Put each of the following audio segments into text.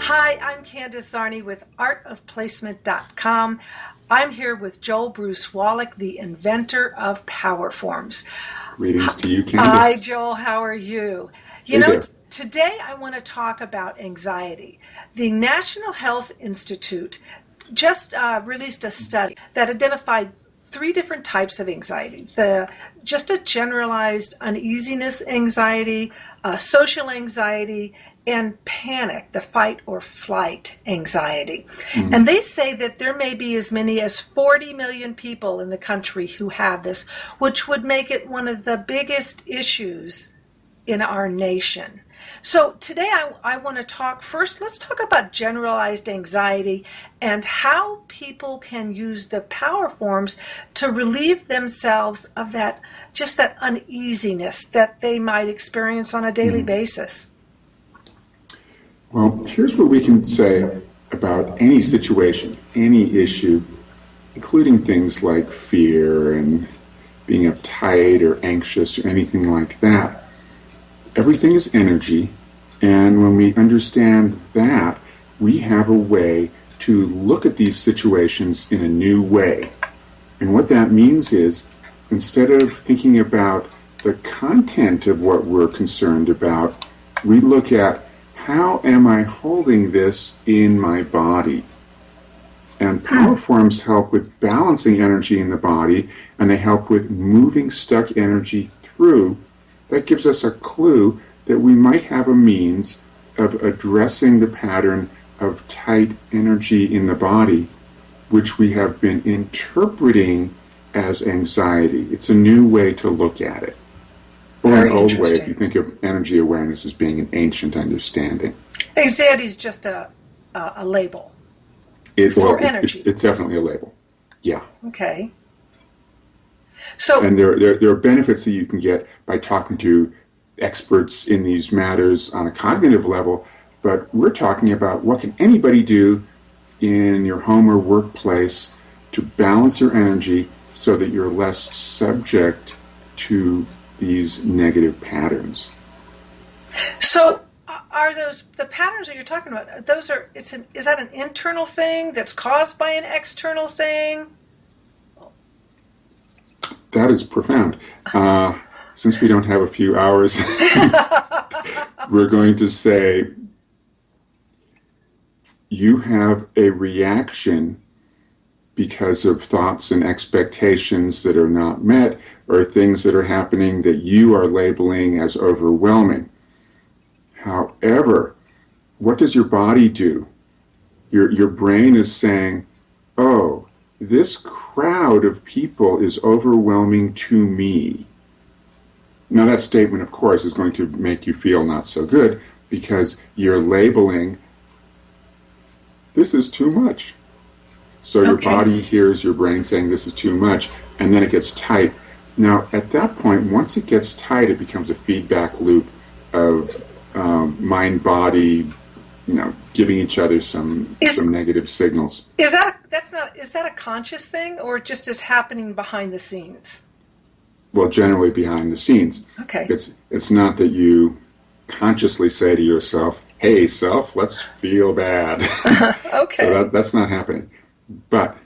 Hi, I'm Candace Zarni with artofplacement.com. I'm here with Joel Bruce Wallach, the inventor of Powerforms. Greetings to you, Candace. Hi, Joel. How are you? Today I want to talk about anxiety. The National Health Institute just released a study that identified 3 different types of anxiety. Just a generalized uneasiness anxiety, social anxiety, and panic, the fight or flight anxiety. Mm-hmm. And they say that there may be as many as 40 million people in the country who have this, which would make it one of the biggest issues in our nation. So today I want to talk first, let's talk about generalized anxiety and how people can use the Powerforms to relieve themselves of that uneasiness that they might experience on a daily basis. Well, here's what we can say about any situation, any issue, including things like fear and being uptight or anxious or anything like that. Everything is energy, and when we understand that, we have a way to look at these situations in a new way. And what that means is, instead of thinking about the content of what we're concerned about, we look at how am I holding this in my body? And Powerforms help with balancing energy in the body, and they help with moving stuck energy through. That gives us a clue that we might have a means of addressing the pattern of tight energy in the body, which we have been interpreting as anxiety. It's a new way to look at it. Or an old way, if you think of energy awareness as being an ancient understanding. Anxiety is just a label for energy. It's definitely a label. Yeah. Okay. And there are benefits that you can get by talking to experts in these matters on a cognitive level, but we're talking about what can anybody do in your home or workplace to balance your energy so that you're less subject to these negative patterns. So are those the patterns that you're talking about? Is that an internal thing that's caused by an external thing? That is profound. Since we don't have a few hours, we're going to say you have a reaction because of thoughts and expectations that are not met, or things that are happening that you are labeling as overwhelming. However, what does your body do? Your brain is saying, oh, this crowd of people is overwhelming to me. Now that statement, of course, is going to make you feel not so good because you're labeling, this is too much. So your body hears your brain saying this is too much, and then it gets tight. Now, at that point, once it gets tight, it becomes a feedback loop of mind-body, giving each other some negative signals. Is that a conscious thing, or just is happening behind the scenes? Well, generally behind the scenes. Okay. It's not that you consciously say to yourself, "Hey, self, let's feel bad." Okay. So that's not happening. But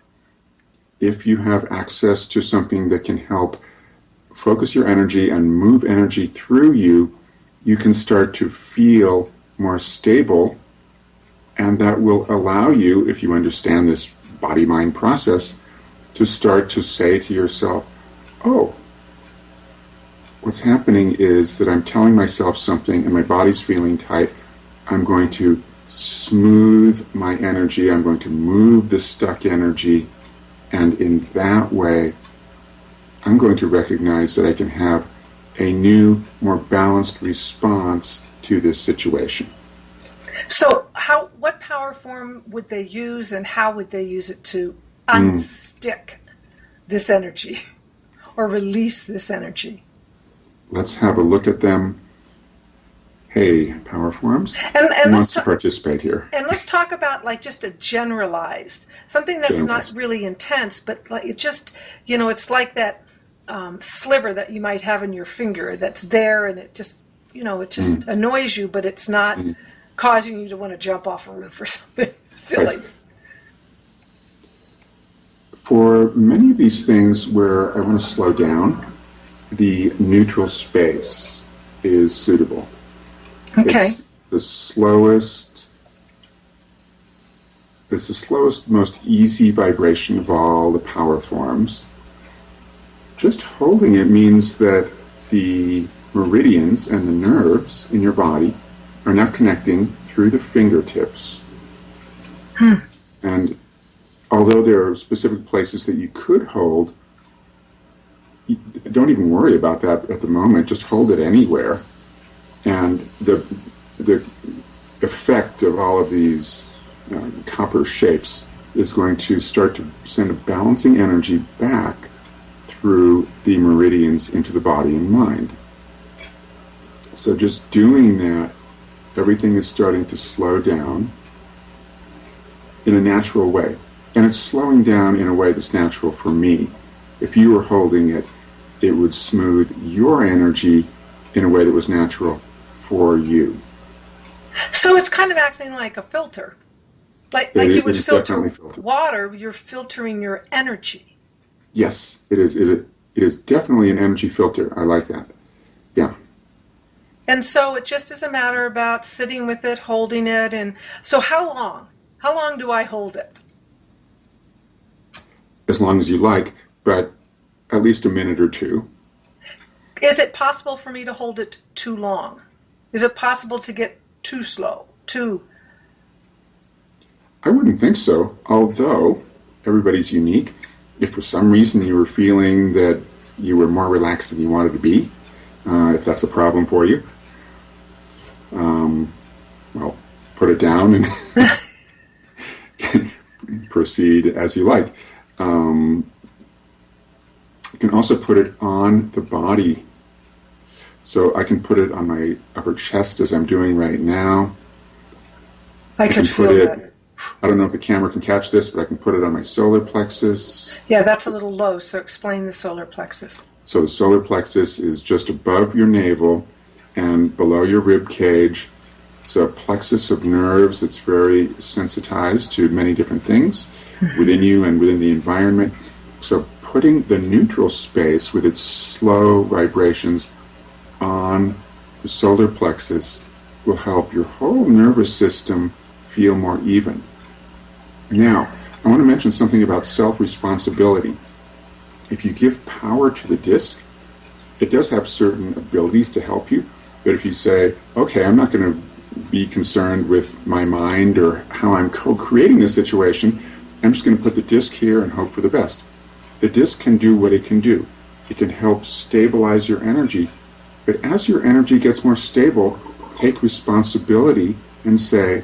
if you have access to something that can help focus your energy and move energy through you, you can start to feel more stable, and that will allow you, if you understand this body-mind process, to start to say to yourself, oh, what's happening is that I'm telling myself something and my body's feeling tight. I'm going to smooth my energy, I'm going to move the stuck energy, and in that way, I'm going to recognize that I can have a new, more balanced response to this situation. So what power form would they use, and how would they use it to unstick this energy or release this energy? Let's have a look at them. Hey, Powerforms, who wants to participate here? And let's talk about just a generalized, something that's not really intense, but it just, it's like that sliver that you might have in your finger that's there, and it just, it just annoys you, but it's not causing you to want to jump off a roof or something silly. Right. For many of these things where I want to slow down, the neutral space is suitable. Okay. It's the slowest, most easy vibration of all the power forms. Just holding it means that the meridians and the nerves in your body are now connecting through the fingertips. And although there are specific places that you could hold, don't even worry about that at the moment. Just hold it anywhere. And the effect of all of these copper shapes is going to start to send a balancing energy back through the meridians into the body and mind. So just doing that, everything is starting to slow down in a natural way. And it's slowing down in a way that's natural for me. If you were holding it, it would smooth your energy in a way that was natural for you. So it's kind of acting like a filter. Like you would filter water, you're filtering your energy. Yes, it is. It is definitely an energy filter. I like that. Yeah. And so it just is a matter about sitting with it, holding it. And so how long? How long do I hold it? As long as you like, but at least a minute or two. Is it possible for me to hold it too long? Is it possible to get too slow? I wouldn't think so, although everybody's unique. If for some reason you were feeling that you were more relaxed than you wanted to be, if that's a problem for you, well, put it down and proceed as you like. You can also put it on the body. So I can put it on my upper chest as I'm doing right now. I could feel that. I don't know if the camera can catch this, but I can put it on my solar plexus. Yeah, that's a little low, so explain the solar plexus. So the solar plexus is just above your navel and below your rib cage. It's a plexus of nerves that's very sensitized to many different things within you and within the environment. So putting the neutral space with its slow vibrations on the solar plexus will help your whole nervous system feel more even. Now, I want to mention something about self-responsibility. If you give power to the disc, it does have certain abilities to help you, but if you say, okay, I'm not going to be concerned with my mind or how I'm co-creating the situation, I'm just going to put the disc here and hope for the best. The disc can do what it can do. It can help stabilize your energy, but as your energy gets more stable, take responsibility and say,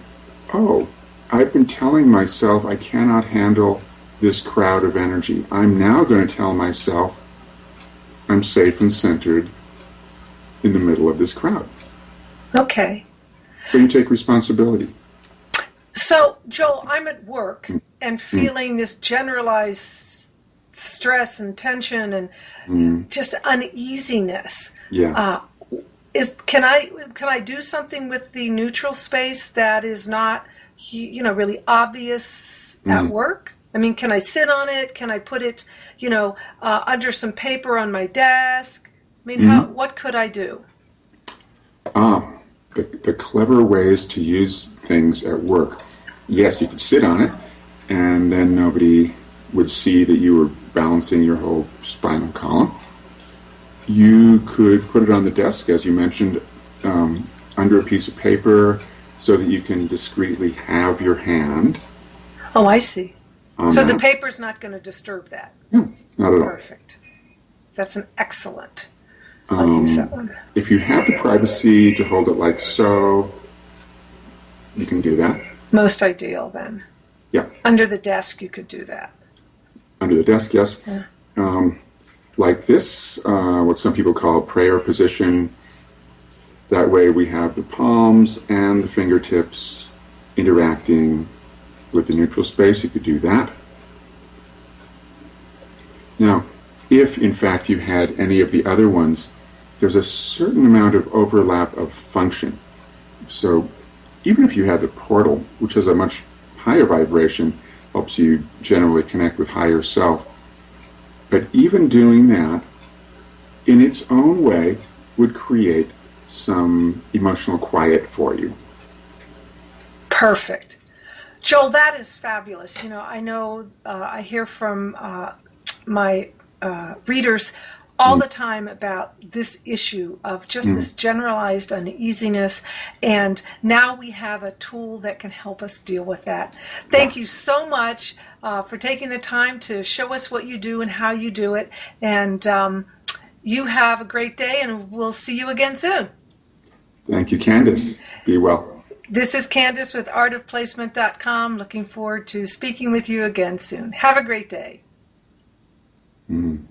oh, I've been telling myself I cannot handle this crowd of energy. I'm now going to tell myself I'm safe and centered in the middle of this crowd. Okay. So you take responsibility. So, Joel, I'm at work and feeling this generalized stress and tension and just uneasiness. Yeah. Can I do something with the neutral space that is not, really obvious at work? I mean, can I sit on it? Can I put it, under some paper on my desk? I mean, what could I do? The clever ways to use things at work. Yes, you could sit on it, and then nobody would see that you were balancing your whole spinal column. You could put it on the desk, as you mentioned, under a piece of paper so that you can discreetly have your hand. Oh, I see. So that. the paper's not going to disturb that? No, not at all. Perfect. That's an excellent. I'll use that one. If you have the privacy to hold it like so, you can do that. Most ideal, then. Yeah. Under the desk, you could do that. Under the desk, yes. Yeah. Like this, what some people call a prayer position. That way we have the palms and the fingertips interacting with the neutral space. You could do that. Now, if in fact you had any of the other ones, there's a certain amount of overlap of function. So even if you had the portal, which has a much higher vibration, helps you generally connect with higher self, but even doing that in its own way would create some emotional quiet for you. Perfect. Joel, that is fabulous. I know I hear from my readers all the time about this issue of just this generalized uneasiness, and now we have a tool that can help us deal with that. Thank you so much for taking the time to show us what you do and how you do it, and you have a great day, and we'll see you again soon. Thank you, Candace. Be well. This is Candace with artofplacement.com. Looking forward to speaking with you again soon. Have a great day. Mm.